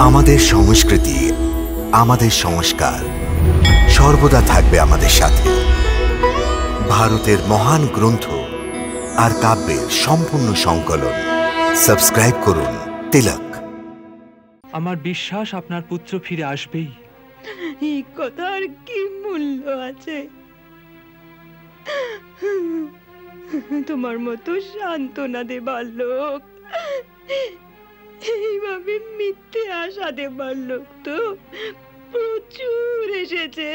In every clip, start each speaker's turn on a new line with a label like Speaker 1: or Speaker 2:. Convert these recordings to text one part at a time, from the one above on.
Speaker 1: আমাদের সংস্কৃতি, আমাদের সংস্কার সর্বদা থাকবে আমাদের সাথে। ভারতের মহান গ্রন্থ আর কাব্যের সম্পূর্ণ সংকলন। সাবস্ক্রাইব করুন তিলক।
Speaker 2: আমার বিশ্বাস আপনার পুত্র ফিরে আসবেই।
Speaker 3: এই কথার কি মূল্য আছে? তোমার মতো সান্ত্বনা দেবার লোক, এইভাবে মিথ্যে আশা দেবার লোক তো প্রচুর এসেছে,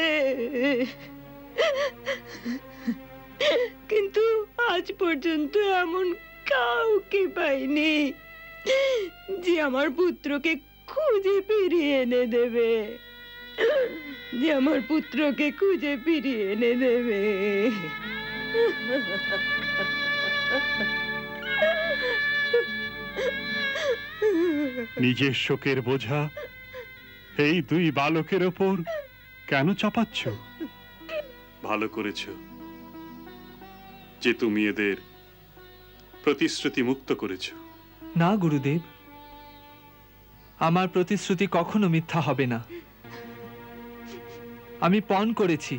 Speaker 3: কিন্তু আজ পর্যন্ত এমন কাউকে পাইনি যে আমার পুত্রকে খুঁজে ফিরিয়ে এনে দেবে, যে আমার পুত্রকে খুঁজে ফিরিয়ে এনে দেবে।
Speaker 4: নিজের শোকের বোঝা এই দুই বালকের ওপর কেন চাপাচ্ছ? ভালো করেছ যে তুমি এদের প্রতিশ্রুতি মুক্ত করেছ।
Speaker 2: না গুরুদেব, আমার প্রতিশ্রুতি কখনো মিথ্যা হবে না। আমি পণ করেছি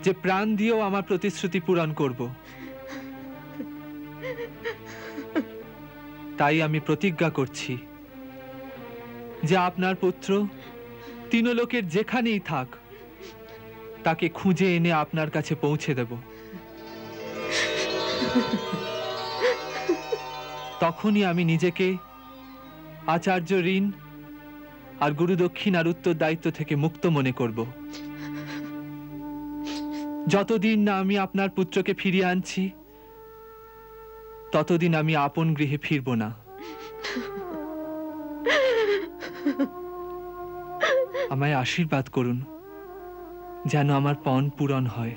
Speaker 2: যে প্রাণ দিয়েও আমার প্রতিশ্রুতি পূরণ করব। তাই আমি প্রতিজ্ঞা করছি যে আপনার পুত্র তিনলোকের যেখানেই থাক তাকে খুঁজে এনে আপনার কাছে পৌঁছে দেব। তখনই আমি নিজেকে আচার্য ঋণ আর গুরুদক্ষিণার উত্তরদায়িত্ব থেকে মুক্ত মনে করব। যতদিন না আমি আপনার পুত্রকে ফিরিয়ে আনছি ততদিন আমি আপন গৃহে ফিরব না। আমায় আশীর্বাদ করুন যেন আমার পণ পূরণ হয়।